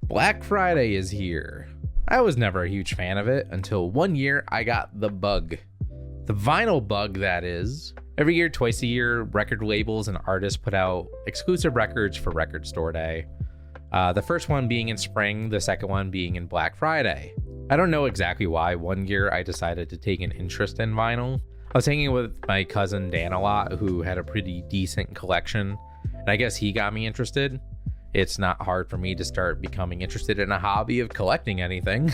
Black Friday is here. I was never a huge fan of it until one year I got the bug. The vinyl bug, that is. Every year, twice a year, record labels and artists put out exclusive records for Record Store Day. The first one being in spring, the second one being in Black Friday. I don't know exactly why one year I decided to take an interest in vinyl. I was hanging with my cousin Dan a lot, who had a pretty decent collection, and I guess he got me interested. It's not hard for me to start becoming interested in a hobby of collecting anything.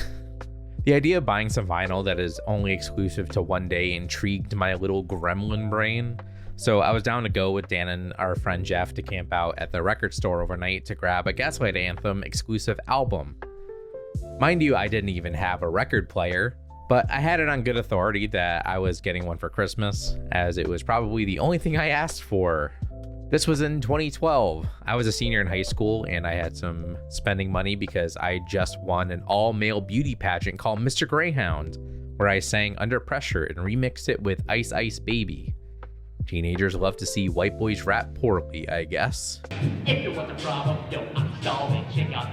The idea of buying some vinyl that is only exclusive to one day intrigued my little gremlin brain. So I was down to go with Dan and our friend Jeff to camp out at the record store overnight to grab a Gaslight Anthem exclusive album. Mind you, I didn't even have a record player, but I had it on good authority that I was getting one for Christmas, as it was probably the only thing I asked for. This was in 2012. I was a senior in high school and I had some spending money because I just won an all-male beauty pageant called Mr. Greyhound, where I sang Under Pressure and remixed it with Ice Ice Baby. Teenagers love to see white boys rap poorly, I guess. If you want the problem, yo, I'm stalling. Check out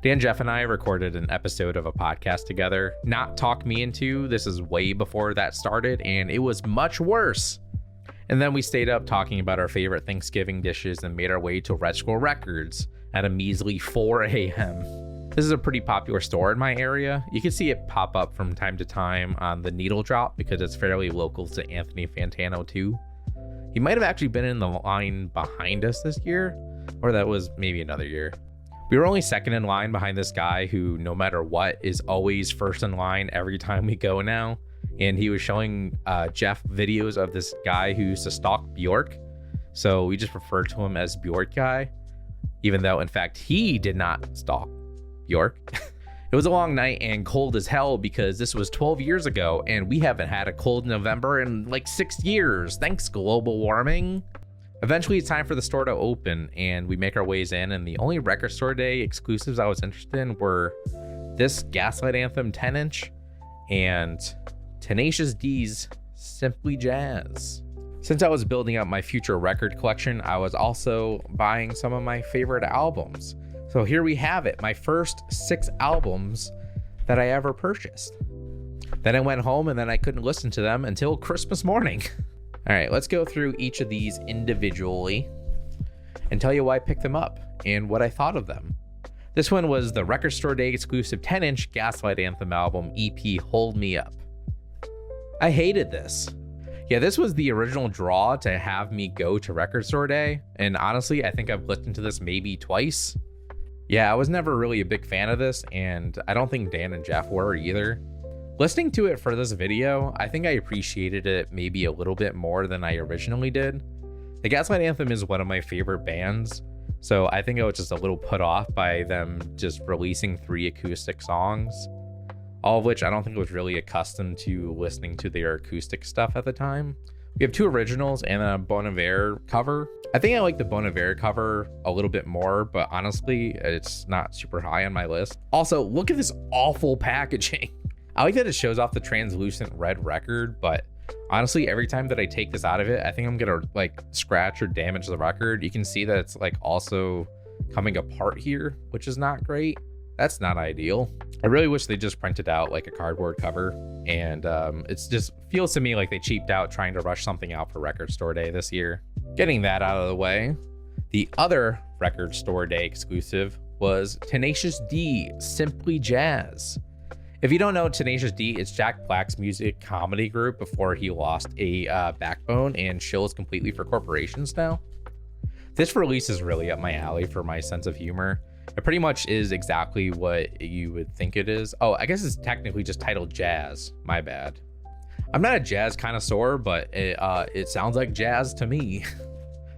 Dan, Jeff, and I recorded an episode of a podcast together. Not Talk Me Into. This is way before that started, and it was much worse. And then we stayed up talking about our favorite Thanksgiving dishes and made our way to Retro Records at a measly 4 a.m. This is a pretty popular store in my area. You can see it pop up from time to time on the Needle Drop because it's fairly local to Anthony Fantano too. He might have actually been in the line behind us this year, or that was maybe another year. We were only second in line behind this guy who, no matter what, is always first in line every time we go now. And he was showing Jeff videos of this guy who used to stalk Bjork. So we just referred to him as Bjork guy, even though in fact he did not stalk Bjork. It was a long night and cold as hell because this was 12 years ago and we haven't had a cold November in like 6 years. Thanks, global warming. Eventually, it's time for the store to open, and we make our ways in, and the only Record Store Day exclusives I was interested in were this Gaslight Anthem 10-inch and Tenacious D's Simply Jazz. Since I was building up my future record collection, I was also buying some of my favorite albums. So here we have it, my first 6 albums that I ever purchased. Then I went home, and then I couldn't listen to them until Christmas morning. All right, let's go through each of these individually and tell you why I picked them up and what I thought of them. This one was the Record Store Day exclusive 10-inch Gaslight Anthem album EP Hold Me Up. I hated this. Yeah, this was the original draw to have me go to Record Store Day, and honestly, I think I've listened to this maybe twice. Yeah, I was never really a big fan of this, and I don't think Dan and Jeff were either. Listening to it for this video, I think I appreciated it maybe a little bit more than I originally did. The Gaslight Anthem is one of my favorite bands, so I think I was just a little put off by them just releasing 3 acoustic songs, all of which I don't think I was really accustomed to listening to their acoustic stuff at the time. We have 2 originals and a Bon Iver cover. I think I like the Bon Iver cover a little bit more, but honestly, it's not super high on my list. Also, look at this awful packaging. I like that it shows off the translucent red record, but honestly, every time that I take this out of it, I think I'm gonna like scratch or damage the record. You can see that it's like also coming apart here, which is not great. That's not ideal. I really wish they just printed out like a cardboard cover, and it's just feels to me like they cheaped out trying to rush something out for Record Store Day this year. Getting that out of the way, the other Record Store Day exclusive was Tenacious D, Simply Jazz. If you don't know Tenacious D, it's Jack Black's music comedy group before he lost a backbone and shills completely for corporations now. This release is really up my alley for my sense of humor. It pretty much is exactly what you would think it is. Oh, I guess it's technically just titled Jazz. My bad. I'm not a jazz connoisseur, but it sounds like jazz to me.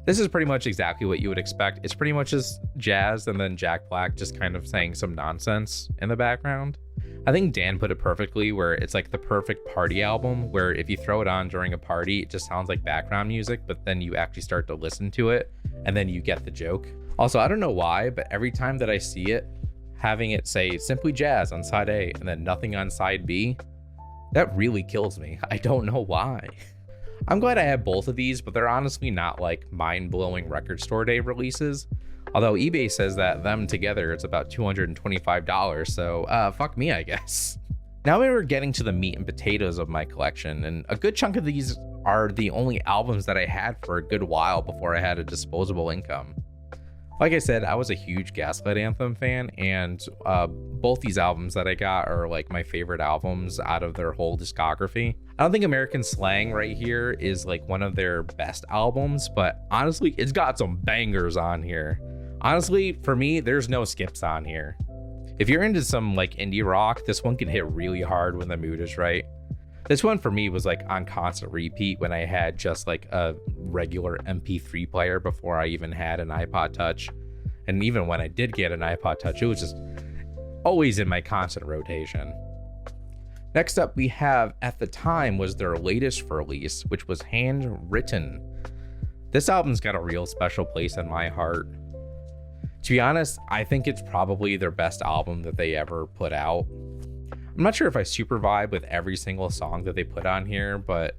This is pretty much exactly what you would expect. It's pretty much just jazz and then Jack Black just kind of saying some nonsense in the background. I think Dan put it perfectly, where it's like the perfect party album where if you throw it on during a party, it just sounds like background music, but then you actually start to listen to it and then you get the joke. Also, I don't know why, but every time that I see it, having it say Simply Jazz on side A and then nothing on side B, that really kills me. I don't know why. I'm glad I have both of these, but they're honestly not like mind-blowing record store day releases. Although eBay says that them together it's about $225, so fuck me, I guess. Now we were getting to the meat and potatoes of my collection, and a good chunk of these are the only albums that I had for a good while before I had a disposable income. Like I said, I was a huge Gaslight Anthem fan, and both these albums that I got are like my favorite albums out of their whole discography. I don't think American Slang right here is like one of their best albums, but honestly, it's got some bangers on here. Honestly, for me, there's no skips on here. If you're into some like indie rock, this one can hit really hard when the mood is right. This one for me was like on constant repeat when I had just like a regular MP3 player before I even had an iPod Touch. And even when I did get an iPod Touch, it was just always in my constant rotation. Next up, we have At the Time was their latest release, which was Handwritten. This album's got a real special place in my heart. To be honest, I think it's probably their best album that they ever put out. I'm not sure if I super vibe with every single song that they put on here, but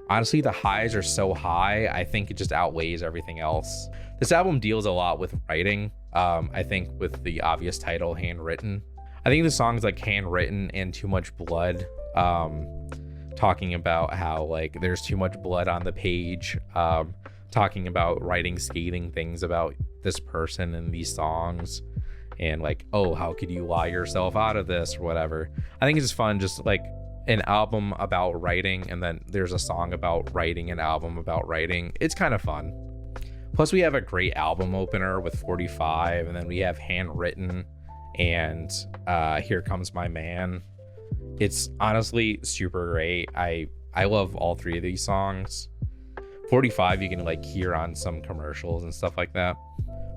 honestly, the highs are so high, I think it just outweighs everything else. This album deals a lot with writing, I think with the obvious title, Handwritten. I think the songs like Handwritten and Too Much Blood, talking about how like there's too much blood on the page, talking about writing scathing things about this person in these songs, and like, oh, how could you lie yourself out of this or whatever. I think it's just fun, just like an album about writing, and then there's a song about writing, an album about writing. It's kind of fun. Plus we have a great album opener with 45, and then we have Handwritten and Here Comes My Man. It's honestly super great. I love all three of these songs. 45 you can like hear on some commercials and stuff like that.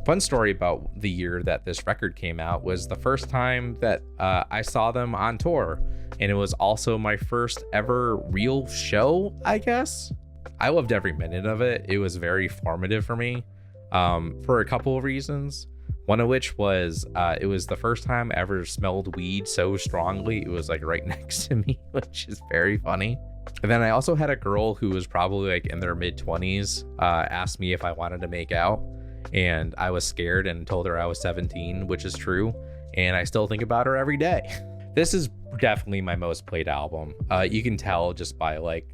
Fun story about the year that this record came out was the first time that I saw them on tour, and it was also my first ever real show, I guess. I loved every minute of it. It was very formative for me for a couple of reasons. One of which was it was the first time I ever smelled weed so strongly. It was like right next to me, which is very funny. And then I also had a girl who was probably like in their mid-20s ask me if I wanted to make out. And I was scared and told her I was 17, which is true. And I still think about her every day. This is definitely my most played album. You can tell just by like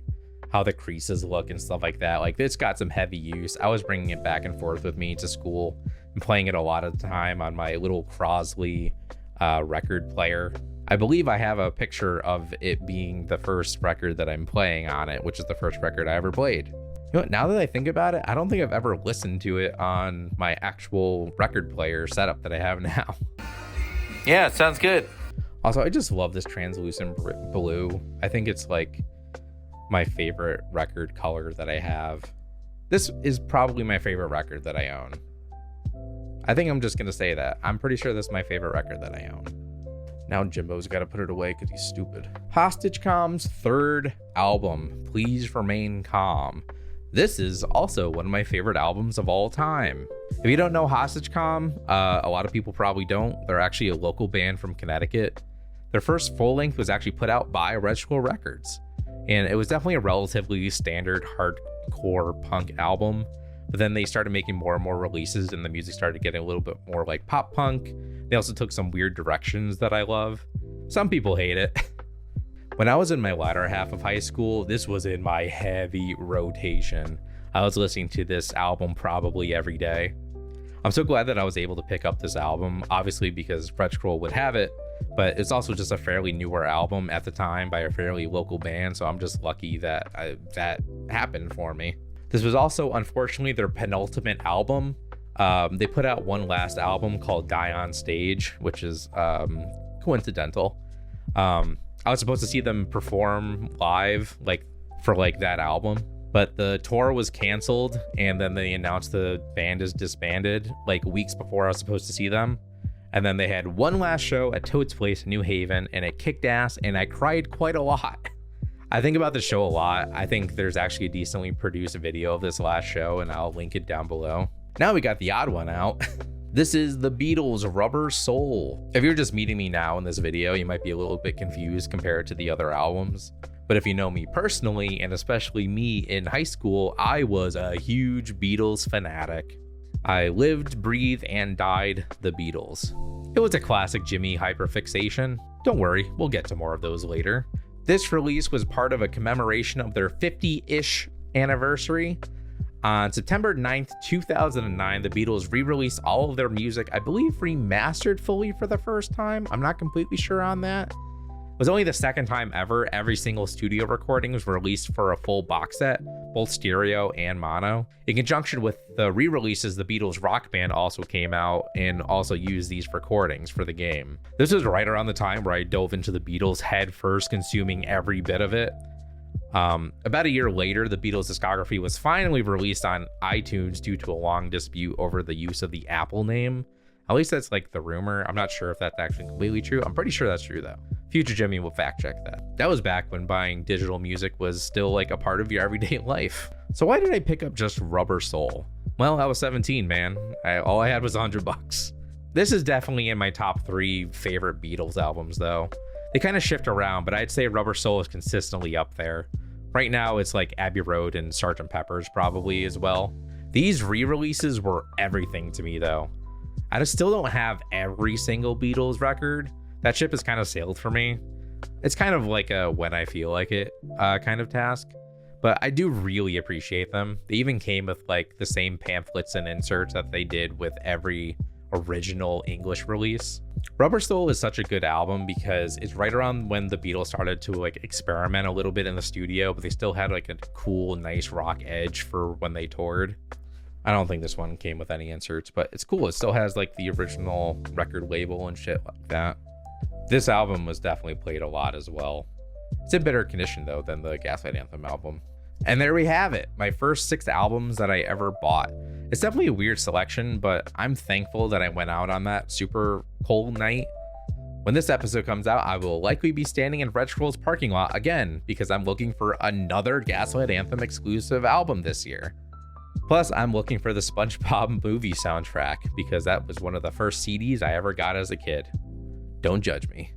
how the creases look and stuff like that. Like it's got some heavy use. I was bringing it back and forth with me to school and playing it a lot of the time on my little Crosley record player. I believe I have a picture of it being the first record that I'm playing on it, which is the first record I ever played. You know what, now that I think about it, I don't think I've ever listened to it on my actual record player setup that I have now. Yeah, it sounds good. Also, I just love this translucent blue. I think it's like my favorite record color that I have. This is probably my favorite record that I own. I think I'm just going to say that. I'm pretty sure this is my favorite record that I own. Now Jimbo's got to put it away because he's stupid. Hostage Calm's third album, Please Remain Calm. This is also one of my favorite albums of all time. If you don't know Hostage Calm, a lot of people probably don't. They're actually a local band from Connecticut. Their first full length was actually put out by Red Skull Records. And it was definitely a relatively standard hardcore punk album. But then they started making more and more releases, and the music started getting a little bit more like pop punk. They also took some weird directions that I love. Some people hate it. When I was in my latter half of high school, this was in my heavy rotation. I was listening to this album probably every day. I'm so glad that I was able to pick up this album, obviously because Red Skull would have it, but it's also just a fairly newer album at the time by a fairly local band, so I'm just lucky that that happened for me. This was also, unfortunately, their penultimate album. They put out one last album called Die on Stage, which is coincidental. I was supposed to see them perform live for that album, but the tour was canceled, and then they announced the band is disbanded weeks before I was supposed to see them. And then they had one last show at Toad's Place in New Haven, and it kicked ass, and I cried quite a lot. I think about the show a lot. I think there's actually a decently produced video of this last show, and I'll link it down below. Now we got the odd one out. This is the Beatles' Rubber Soul. If you're just meeting me now in this video, you might be a little bit confused compared to the other albums. But if you know me personally, and especially me in high school, I was a huge Beatles fanatic. I lived, breathed, and died the Beatles. It was a classic Jimmy hyperfixation. Don't worry, we'll get to more of those later. This release was part of a commemoration of their 50-ish anniversary. On September 9th, 2009, the Beatles re-released all of their music, I believe remastered fully for the first time. I'm not completely sure on that. It was only the second time ever every single studio recording was released for a full box set, both stereo and mono. In conjunction with the re-releases, the Beatles Rock Band also came out and also used these recordings for the game. This was right around the time where I dove into the Beatles head first, consuming every bit of it. About a year later, the Beatles discography was finally released on iTunes due to a long dispute over the use of the Apple name. At least that's like the rumor. I'm not sure if that's actually completely true. I'm pretty sure that's true though. Future Jimmy will fact check that. That was back when buying digital music was still like a part of your everyday life. So why did I pick up just Rubber Soul? Well, I was 17, man. All I had was $100. This is definitely in my top 3 favorite Beatles albums though. They kind of shift around, but I'd say Rubber Soul is consistently up there. Right now it's like Abbey Road and Sgt. Pepper's probably as well. These re-releases were everything to me though. I just still don't have every single Beatles record. That ship has kind of sailed for me. It's kind of like a when I feel like it kind of task, but I do really appreciate them. They even came with like the same pamphlets and inserts that they did with every original English release. Rubber Soul is such a good album because it's right around when the Beatles started to like experiment a little bit in the studio, but they still had like a cool, nice rock edge for when they toured. I don't think this one came with any inserts, but it's cool. It still has like the original record label and shit like that. This album was definitely played a lot as well. It's in better condition though than the Gaslight Anthem album. And there we have it, my first 6 albums that I ever bought. It's definitely a weird selection, but I'm thankful that I went out on that super cold night. When this episode comes out, I will likely be standing in Red Scroll's parking lot again because I'm looking for another Gaslight Anthem exclusive album this year. Plus, I'm looking for the SpongeBob movie soundtrack because that was one of the first CDs I ever got as a kid. Don't judge me.